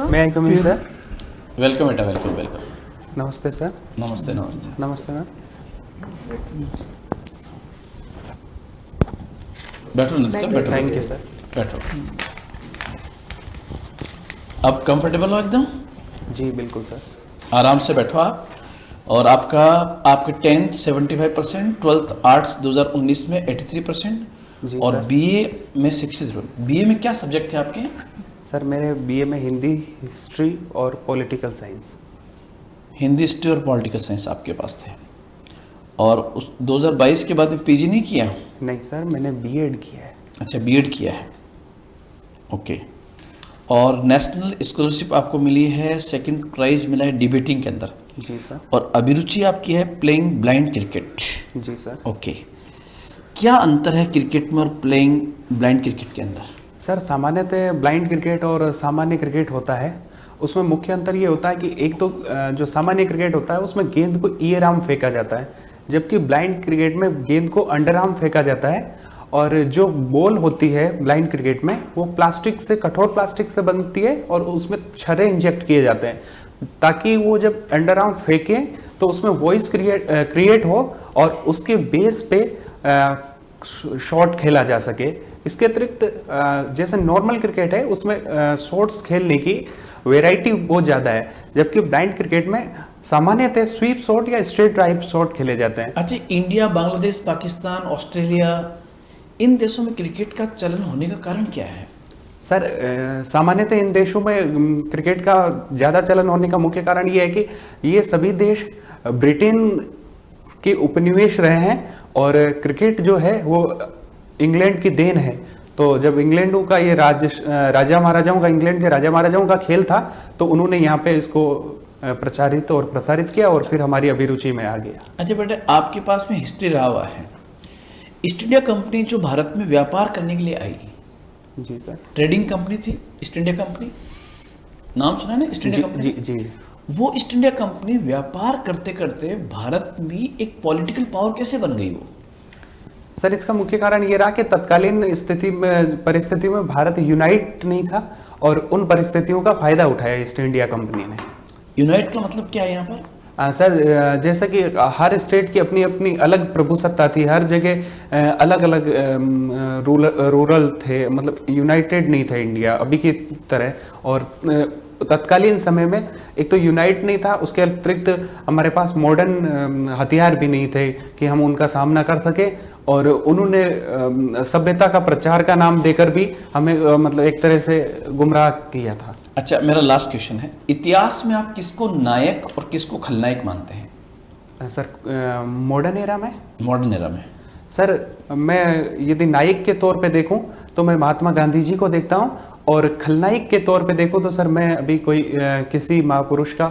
मैं आई कम इन sir? Welcome बेटा, welcome welcome. नमस्ते सर। नमस्ते नमस्ते। नमस्ते मैम। बैठो नमस्ते, बैठो। Thank you sir. बैठो। अब कंफर्टेबल हो एकदम? जी बिल्कुल सर। आराम से बैठो आप। और आपके 10th 75%, 12th आर्ट्स 2019 में 83% जी और सर। बीए में 63। बीए में क्या सब्जेक्ट थे आपके? सर मेरे बीए में हिंदी, हिस्ट्री और पॉलिटिकल साइंस। हिंदी, हिस्ट्री और पॉलिटिकल साइंस आपके पास थे। और उस 2022 के बाद में पीजी नहीं किया? नहीं सर, मैंने बीएड किया है। अच्छा, बीएड किया है, ओके। और नेशनल स्कॉलरशिप आपको मिली है, सेकंड प्राइज मिला है डिबेटिंग के अंदर। जी सर। और अभिरुचि आपकी है प्लेइंग ब्लाइंड क्रिकेट। जी सर। ओके। क्या अंतर है क्रिकेट में और प्लेइंग ब्लाइंड क्रिकेट के अंदर? सर सामान्यतः ब्लाइंड क्रिकेट और सामान्य क्रिकेट होता है, उसमें मुख्य अंतर ये होता है कि एक तो जो सामान्य क्रिकेट होता है उसमें गेंद को ईयर आर्म फेंका जाता है, जबकि ब्लाइंड क्रिकेट में गेंद को अंडर आर्म फेंका जाता है। और जो बॉल होती है ब्लाइंड क्रिकेट में वो प्लास्टिक से, कठोर प्लास्टिक से बनती है और उसमें छर्रे इंजेक्ट किए जाते हैं ताकि वो जब अंडर आर्म फेंके तो उसमें वॉइस क्रिएट हो और उसके बेस पे शॉट खेला जा सके। इसके अतिरिक्त जैसे नॉर्मल क्रिकेट है उसमें शॉट्स खेलने की वैरायटी बहुत ज़्यादा है, जबकि ब्लाइंड क्रिकेट में सामान्यतः स्वीप शॉट या स्ट्रेट ड्राइव शॉट खेले जाते हैं। अच्छा, इंडिया, बांग्लादेश, पाकिस्तान, ऑस्ट्रेलिया, इन देशों में क्रिकेट का चलन होने का कारण क्या है? सर सामान्यतः इन देशों में क्रिकेट का ज़्यादा चलन होने का मुख्य कारण ये है कि ये सभी देश ब्रिटेन के उपनिवेश रहे हैं और क्रिकेट जो है वो इंग्लैंड की देन है। तो जब इंग्लैंडों का ये राजा महाराजाओं का, इंग्लैंड के राजा महाराजाओं का खेल था तो उन्होंने यहाँ पे इसको प्रचारित और प्रसारित किया और फिर हमारी अभिरुचि में आ गया। अच्छा बेटा, आपके पास में हिस्ट्री रहा हुआ है। ईस्ट इंडिया कंपनी जो भारत में व्यापार करने के लिए आई, जी सर। ट्रेडिंग कंपनी थी ईस्ट इंडिया कंपनी, नाम सुना ना ईस्ट इंडिया कंपनी? जी जी। वो ईस्ट इंडिया कंपनी व्यापार करते करते भारत में एक पॉलिटिकल पावर कैसे बन गई वो? सर इसका मुख्य कारण ये रहा कि तत्कालीन परिस्थिति में भारत यूनाइट नहीं था और उन परिस्थितियों का फायदा उठाया ईस्ट इंडिया कंपनी ने। यूनाइट का मतलब क्या है यहाँ पर? सर जैसा कि हर स्टेट की अपनी अपनी अलग प्रभुसत्ता थी, हर जगह अलग अलग रूरल थे, मतलब यूनाइटेड नहीं था इंडिया अभी की तरह। और तत्कालीन समय में एक तो यूनाइट नहीं था, उसके अतिरिक्त हमारे पास मॉडर्न हथियार भी नहीं थे कि हम उनका सामना कर सके। और उन्होंने सभ्यता का प्रचार का नाम देकर भी हमें मतलब एक तरह से गुमराह किया था। अच्छा, मेरा लास्ट क्वेश्चन है, इतिहास में आप किसको नायक और किसको खलनायक मानते हैं? सर मॉडर्न एरा में? मॉडर्न एरा में सर मैं यदि नायक के तौर पे देखूं तो मैं महात्मा गांधी जी को देखता हूं, और खलनायक के तौर पे देखूं तो सर मैं अभी कोई किसी महापुरुष का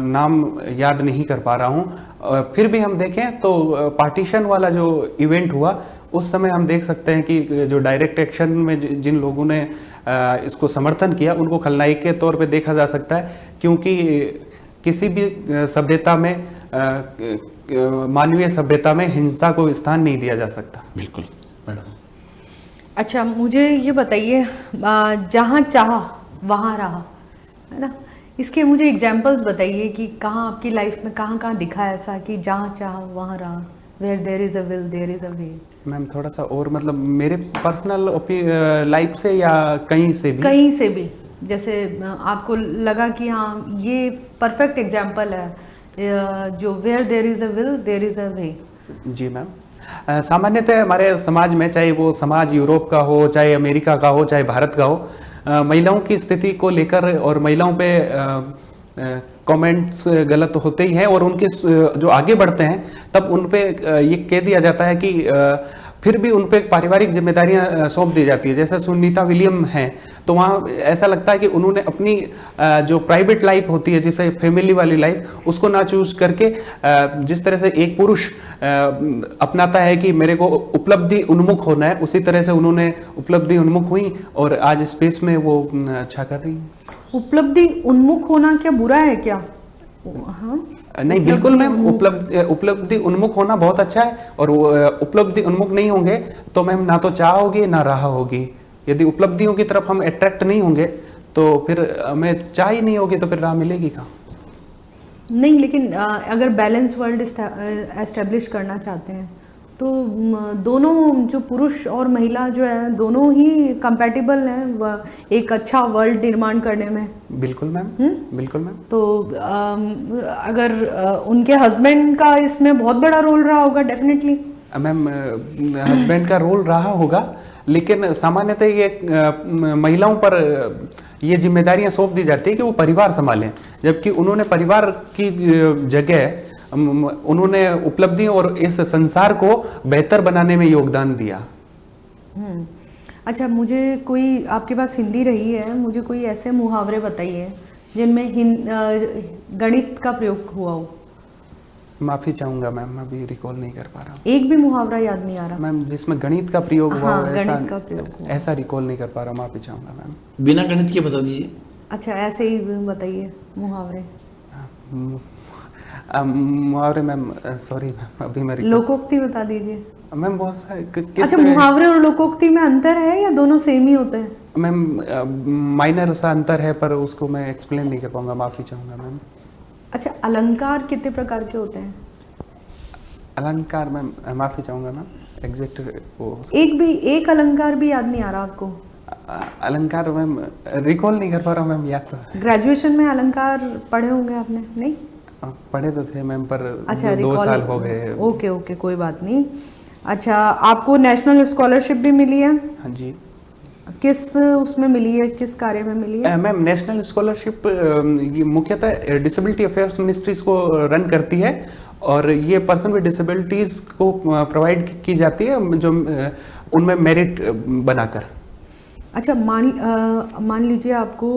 नाम याद नहीं कर पा रहा हूं। फिर भी हम देखें तो पार्टीशन वाला जो इवेंट हुआ उस समय हम देख सकते हैं कि जो डायरेक्ट एक्शन में जिन लोगों ने इसको समर्थन किया उनको खलनायक के तौर पे देखा जा सकता है, क्योंकि किसी भी सभ्यता में, मानवीय सभ्यता में हिंसा को स्थान नहीं दिया जा सकता। बिल्कुल मैडम। अच्छा, मुझे ये बताइए, जहाँ चाह वहाँ रहा, है ना, इसके मुझे एग्जाम्पल्स बताइए कि कहाँ आपकी लाइफ में कहाँ कहाँ दिखा ऐसा कि जहाँ चाह वहाँ रहा, where there is a will there is a way. Ma'am थोड़ा सा और, मतलब मेरे पर्सनल लाइफ से या कहीं से भी? कहीं से भी, जैसे आपको लगा कि हाँ ये परफेक्ट एग्जाम्पल है जो where there is a will there is a way. जी मैम, सामान्यतः हमारे समाज में, चाहे वो समाज यूरोप का हो, चाहे अमेरिका का हो, चाहे भारत का हो, महिलाओं की स्थिति को लेकर और महिलाओं पे कमेंट्स गलत होते ही हैं, और उनके जो आगे बढ़ते हैं तब उन पे ये कह दिया जाता है कि फिर भी उन पे पारिवारिक जिम्मेदारियां सौंप दी जाती है। जैसे सुनीता विलियम हैं तो वहाँ ऐसा लगता है कि उन्होंने अपनी जो प्राइवेट लाइफ होती है, जिसे फैमिली वाली लाइफ, उसको ना चूज करके जिस तरह से एक पुरुष अपनाता है कि मेरे को उपलब्धि उन्मुख होना है, उसी तरह से उन्होंने उपलब्धि उन्मुख हुई और आज स्पेस में वो अच्छा कर रही हैं। उपलब्धि उन्मुख होना क्या बुरा है क्या? हाँ, नहीं बिल्कुल मैम, उपलब्धि उन्मुख होना बहुत अच्छा है, और उपलब्धि उन्मुख नहीं होंगे तो मैम ना तो चाह होगी ना राह होगी। यदि उपलब्धियों की तरफ हम अट्रैक्ट नहीं होंगे तो फिर हमें चाह ही नहीं होगी तो फिर राह मिलेगी कहाँ? नहीं, लेकिन अगर बैलेंस वर्ल्ड एस्टेब्लिश करना चाहते हैं तो दोनों जो पुरुष और महिला जो है दोनों ही कंपैटिबल हैं एक अच्छा वर्ल्ड निर्माण करने में। बिल्कुल मैम, बिल्कुल मैम। तो अगर उनके हस्बैंड का इसमें बहुत बड़ा रोल रहा होगा डेफिनेटली। मैम हस्बैंड का रोल रहा होगा, लेकिन सामान्यतः ये महिलाओं पर ये जिम्मेदारियां सौंप दी जाती है कि वो परिवार संभालें, जबकि उन्होंने परिवार की जगह उन्होंने उपलब्धि और इस संसार को बेहतर बनाने में योगदान दिया। अच्छा, मुझे कोई, आपके पास हिंदी रही है, मुझे कोई ऐसे मुहावरे बताइए जिनमें गणित का प्रयोग हुआ हो। माफी चाहूंगा मैम, अभी रिकॉल नहीं कर पा रहा हूँ। एक भी मुहावरा याद नहीं आ रहा मैम जिसमें गणित का प्रयोग हुआ हाँ, हो, गणित का प्रयोग हुआ। ऐसा रिकॉल नहीं कर पा रहा, माफी चाहूंगा मैम। बिना गणित के बता दीजिए। अच्छा, ऐसे ही बताइए मुहावरे। मुहावरे मैम, सॉरी मैम, अभी मैं लोकोक्ति बता दीजिए मैम। बहुत सारे अच्छा, मुहावरे और लोकोक्ति में अंतर है या दोनों सेम ही होते हैं? मैम माइनर सा अंतर है, पर उसको मैं एक्सप्लेन नहीं कर पाऊंगा, माफी चाहूंगा मैम। अच्छा, अलंकार कितने प्रकार के होते हैं? अलंकार मैम, माफी चाहूंगा मैम, एग्जैक्ट वो एक अलंकार भी याद नहीं आ रहा आपको? अलंकार मैम रिकॉल नहीं कर पा रहा हूँ मैम, याद तो। ग्रेजुएशन में अलंकार पढ़े होंगे आपने? नहीं पढ़े तो थे मैम, पर अच्छा, 2 साल हो गए। ओके ओके, कोई बात नहीं। अच्छा, आपको नेशनल स्कॉलरशिप भी मिली है? हाँ जी। किस उसमें मिली है, किस कार्य में मिली है? मैम नेशनल स्कॉलरशिप ये मुख्यतः डिसेबिलिटी अफेयर्स मिनिस्ट्रीज को रन करती है, और ये पर्सन विद डिसेबिलिटीज को प्रोवाइड की जाती है, जो उनमें मेरिट बनाकर। अच्छा, मान लीजिए आपको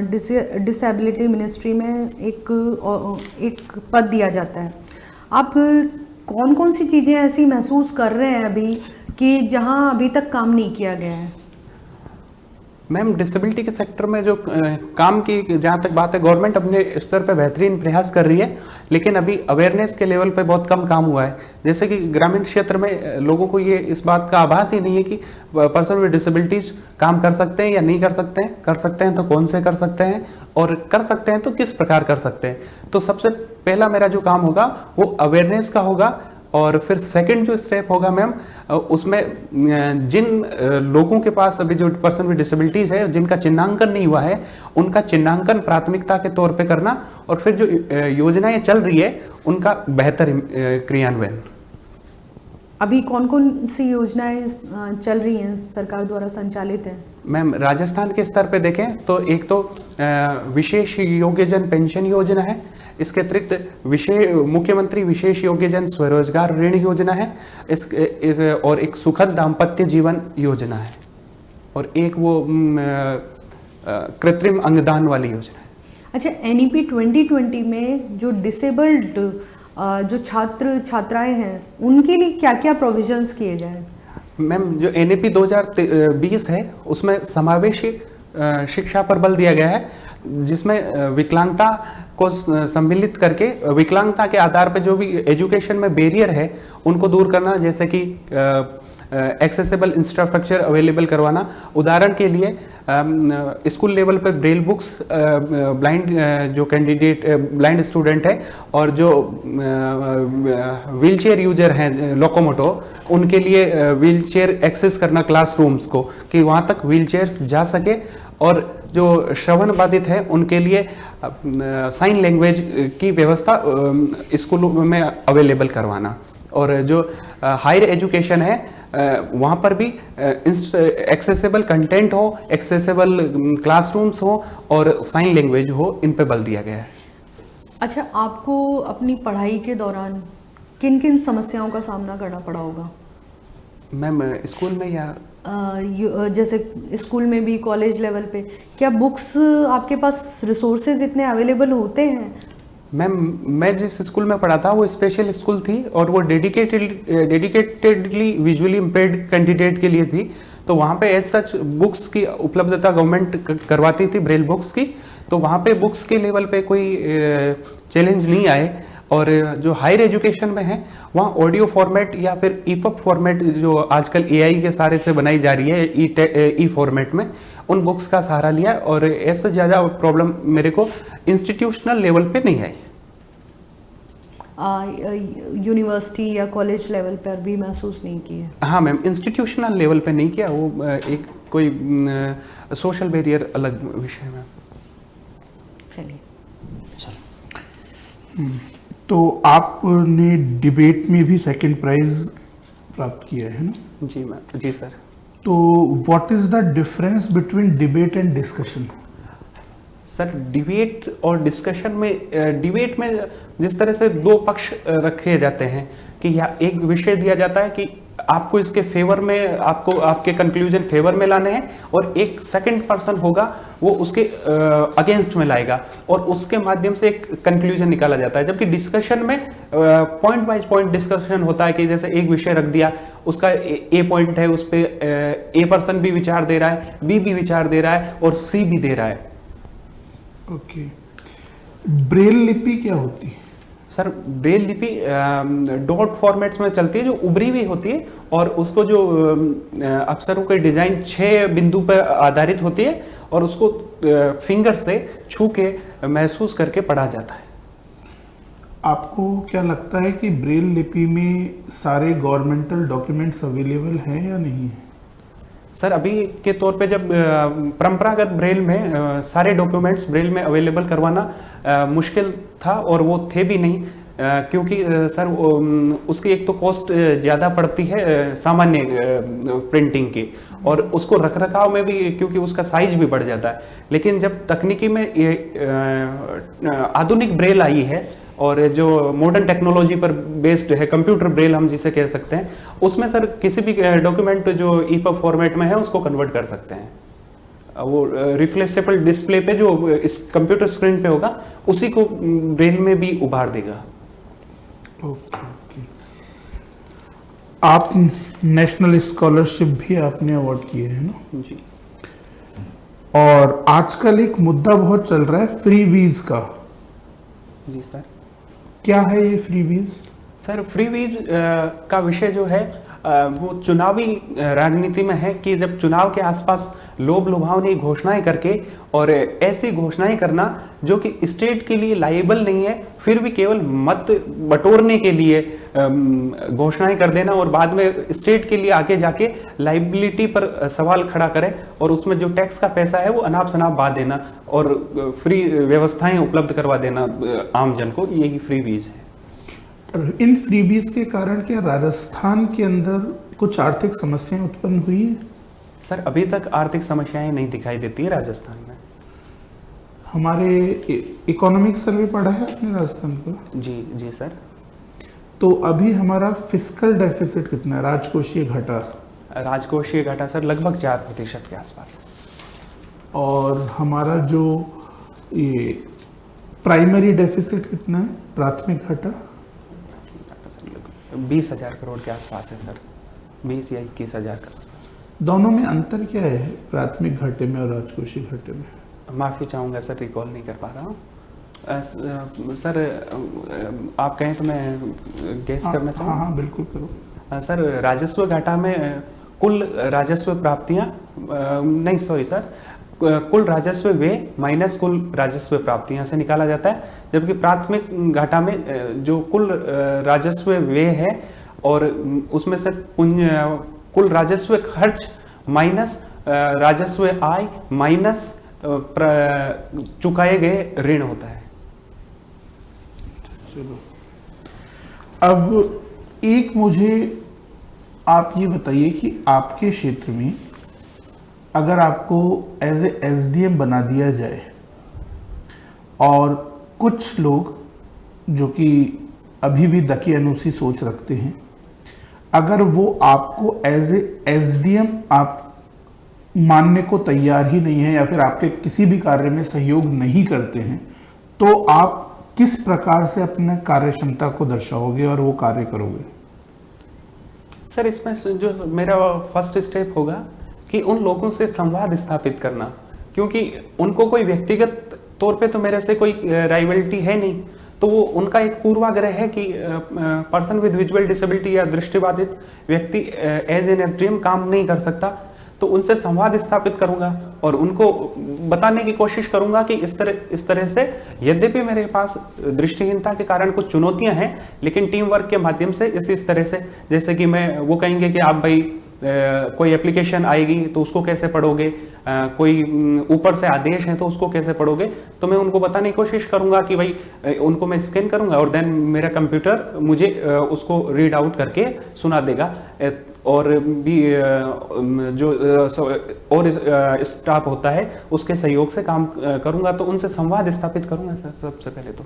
डिसेबिलिटी मिनिस्ट्री में एक पद दिया जाता है, आप कौन कौन सी चीज़ें ऐसी महसूस कर रहे हैं अभी कि जहां अभी तक काम नहीं किया गया है? मैम डिसेबिलिटी के सेक्टर में जो काम की जहाँ तक बात है, गवर्नमेंट अपने स्तर पर बेहतरीन प्रयास कर रही है, लेकिन अभी अवेयरनेस के लेवल पे बहुत कम काम हुआ है। जैसे कि ग्रामीण क्षेत्र में लोगों को ये इस बात का आभास ही नहीं है कि पर्सन विद डिसेबिलिटीज काम कर सकते हैं या नहीं कर सकते हैं तो कौन से कर सकते हैं, और कर सकते हैं तो किस प्रकार कर सकते हैं। तो सबसे पहला मेरा जो काम होगा वो अवेयरनेस का होगा, और फिर सेकंड जो स्टेप होगा मैम, उसमें जिन लोगों के पास अभी जो पर्सन विद डिसेबिलिटीज है जिनका चिन्हांकन नहीं हुआ है, उनका चिन्हांकन प्राथमिकता के तौर पे करना, और फिर जो योजनाएं चल रही है उनका बेहतर क्रियान्वयन। अभी कौन कौन सी योजनाएं चल रही हैं, सरकार द्वारा संचालित हैं? मैम राजस्थान के स्तर पे देखें तो एक तो विशेष योग्यजन पेंशन योजना है, इसके अतिरिक्त मुख्यमंत्री विशेष योग्यजन स्वरोजगार ऋण योजना है, और एक सुखद दाम्पत्य जीवन योजना है, और एक वो कृत्रिम अंगदान वाली योजना है। अच्छा, NEP 2020 में जो डिसेबल्ड जो छात्र छात्राएं हैं उनके लिए क्या क्या प्रोविजंस किए गए हैं? मैम जो NEP 2020 है उसमें समावेशी शिक्षा पर बल दिया गया है, जिसमें विकलांगता को सम्मिलित करके विकलांगता के आधार पर जो भी एजुकेशन में बैरियर है उनको दूर करना, जैसे कि एक्सेसिबल इंफ्रास्ट्रक्चर अवेलेबल करवाना। उदाहरण के लिए स्कूल लेवल पर ब्रेल बुक्स ब्लाइंड जो कैंडिडेट ब्लाइंड स्टूडेंट है और जो व्हीलचेयर यूजर हैं लोकोमोटो, उनके लिए व्हीलचेयर एक्सेस करना क्लासरूम्स को, कि वहाँ तक व्हीलचेयर्स जा सके, और जो श्रवण बाधित है उनके लिए साइन लैंग्वेज की व्यवस्था स्कूलों में अवेलेबल करवाना, और जो हायर एजुकेशन है वहाँ पर भी एक्सेसिबल कंटेंट हो, एक्सेसिबल क्लासरूम्स हो और साइन लैंग्वेज हो, इन पे बल दिया गया है। अच्छा, आपको अपनी पढ़ाई के दौरान किन किन समस्याओं का सामना करना पड़ा होगा? मैम स्कूल में या जैसे स्कूल में भी, कॉलेज लेवल पे, क्या बुक्स आपके पास रिसोर्सेज इतने अवेलेबल होते हैं? मैम मैं जिस स्कूल में पढ़ा था वो स्पेशल स्कूल थी, और वो डेडिकेटेडली विजुअली इम्पेयर्ड कैंडिडेट के लिए थी, तो वहाँ पे एज सच बुक्स की उपलब्धता गवर्नमेंट करवाती थी, ब्रेल बुक्स की, तो वहाँ पे बुक्स के लेवल पे कोई चैलेंज नहीं आए। और जो हायर एजुकेशन में है वहाँ ऑडियो फॉर्मेट या फिर ईपब फॉर्मेट जो आजकल एआई के सहारे से बनाई जा रही है ई फॉर्मेट में, उन बुक्स का सहारा लिया और ऐसा ज़्यादा प्रॉब्लम मेरे को इंस्टीट्यूशनल लेवल पे नहीं आई। यूनिवर्सिटी या कॉलेज लेवल पर भी महसूस नहीं किया? हाँ मैम, इंस्टीट्यूशनल लेवल पे नहीं किया, वो एक कोई सोशल बैरियर अलग विषय में। चलिए तो आपने डिबेट में भी सेकंड प्राइज प्राप्त किया है ना? जी मैम, जी सर। तो what is the difference between debate and discussion? Sir debate और डिस्कशन में, डिबेट में जिस तरह से दो पक्ष रखे जाते हैं कि या एक विषय दिया जाता है कि आपको इसके फेवर में, आपको आपके कंक्लूजन फेवर में लाने हैं, और एक सेकंड पर्सन होगा वो उसके अगेंस्ट में लाएगा और उसके माध्यम से एक कंक्लूजन निकाला जाता है। जबकि डिस्कशन में पॉइंट वाइज पॉइंट डिस्कशन होता है कि जैसे एक विषय रख दिया, उसका ए पॉइंट है, उस पर ए पर्सन भी विचार दे रहा है, बी भी विचार दे रहा है और सी भी दे रहा है। ओके, ब्रेल लिपि क्या होती है? सर ब्रेल लिपि डॉट फॉर्मेट्स में चलती है, जो उभरी हुई होती है और उसको जो अक्षरों के डिजाइन 6 बिंदु पर आधारित होती है और उसको फिंगर से छू के महसूस करके पढ़ा जाता है। आपको क्या लगता है कि ब्रेल लिपि में सारे गवर्नमेंटल डॉक्यूमेंट्स अवेलेबल हैं या नहीं है? सर अभी के तौर पे जब परंपरागत ब्रेल में सारे डॉक्यूमेंट्स ब्रेल में अवेलेबल करवाना मुश्किल था और वो थे भी नहीं, क्योंकि सर उसकी एक तो कॉस्ट ज़्यादा पड़ती है सामान्य प्रिंटिंग की, और उसको रख रखाव में भी क्योंकि उसका साइज भी बढ़ जाता है। लेकिन जब तकनीकी में आधुनिक ब्रेल आई है और जो मॉडर्न टेक्नोलॉजी पर बेस्ड है, कंप्यूटर ब्रेल हम जिसे कह सकते हैं, उसमें सर किसी भी डॉक्यूमेंट जो ईपब फॉर्मेट में है उसको कन्वर्ट कर सकते हैं। वो रिफ्लेक्सेबल डिस्प्ले पे जो इस कंप्यूटर स्क्रीन पे होगा उसी को ब्रेल में भी उभार देगा। ओके। आप नेशनल स्कॉलरशिप भी आपने अवार्ड किए हैं ना? जी। और आजकल एक मुद्दा बहुत चल रहा है फ्रीबीज का। जी सर। क्या है ये फ्रीबीज? सर फ्रीबीज का विषय जो है वो चुनावी राजनीति में है कि जब चुनाव के आसपास लोभ लुभावनी घोषणाएं करके और ऐसी घोषणाएं करना जो कि स्टेट के लिए लायबल नहीं है, फिर भी केवल मत बटोरने के लिए घोषणाएं कर देना और बाद में स्टेट के लिए आगे जाके लाइबिलिटी पर सवाल खड़ा करे और उसमें जो टैक्स का पैसा है वो अनाप शनाप बहा देना और फ्री व्यवस्थाएं उपलब्ध करवा देना आम जन को, यही फ्रीबीज है। इन फ्रीबीज के कारण क्या राजस्थान के अंदर कुछ आर्थिक समस्याएं उत्पन्न हुई है? सर अभी तक आर्थिक समस्याएं नहीं दिखाई देती है राजस्थान में। हमारे इकोनॉमिक सर्वे पढ़ा है आपने राजस्थान का? जी जी सर। तो अभी हमारा फिस्कल डेफिसिट कितना है, राजकोषीय घाटा? राजकोषीय घाटा सर लगभग 4% के आसपास। और हमारा जो ये प्राइमरी डेफिसिट कितना है, प्राथमिक घाटा? 20,000 करोड़ के आसपास है सर, 20 या 21,000 करोड़ के आसपास। दोनों में अंतर क्या है, प्राथमिक घाटे में और राजकोषीय घाटे में? माफ़ी चाहूँगा सर, रिकॉल नहीं कर पा रहा हूँ सर। आप कहें तो मैं गेस करना चाहूँ? हाँ बिल्कुल करो। सर राजस्व घाटा में कुल राजस्व प्राप्तियाँ नहीं, सॉरी सर, कुल राजस्व व्यय माइनस कुल राजस्व प्राप्तियां से निकाला जाता है, जबकि प्राथमिक घाटा में जो कुल राजस्व व्यय है और उसमें से कुल राजस्व खर्च माइनस राजस्व आय माइनस चुकाए गए ऋण होता है। चलो अब एक मुझे आप ये बताइए कि आपके क्षेत्र में अगर आपको एज ए एसडीएम बना दिया जाए और कुछ लोग जो कि अभी भी दकियानूसी सोच रखते हैं, अगर वो आपको एज ए एसडीएम आप मानने को तैयार ही नहीं है या फिर आपके किसी भी कार्य में सहयोग नहीं करते हैं, तो आप किस प्रकार से अपने कार्य क्षमता को दर्शाओगे और वो कार्य करोगे? सर इसमें जो मेरा फर्स्ट स्टेप होगा कि उन लोगों से संवाद स्थापित करना, क्योंकि उनको कोई व्यक्तिगत तौर पे तो मेरे से कोई राइवलिटी है नहीं, तो वो उनका एक पूर्वाग्रह है कि पर्सन विद विजुअल डिसेबिलिटी या दृष्टिबाधित व्यक्ति एज एन एसडीएम काम नहीं कर सकता। तो उनसे संवाद स्थापित करूंगा और उनको बताने की कोशिश करूंगा कि इस तरह से यद्यपि मेरे पास दृष्टिहीनता के कारण कुछ चुनौतियां हैं, लेकिन टीम वर्क के माध्यम से इस तरह से, जैसे कि वो कहेंगे कि आप भाई कोई एप्लीकेशन आएगी तो उसको कैसे पढ़ोगे, कोई ऊपर से आदेश है तो उसको कैसे पढ़ोगे, तो मैं उनको बताने की कोशिश करूंगा कि भाई उनको मैं स्कैन करूंगा और देन मेरा कंप्यूटर मुझे उसको रीड आउट करके सुना देगा। और भी जो और स्टाफ होता है उसके सहयोग से काम करूंगा, तो उनसे संवाद स्थापित करूंगा सर सबसे पहले तो।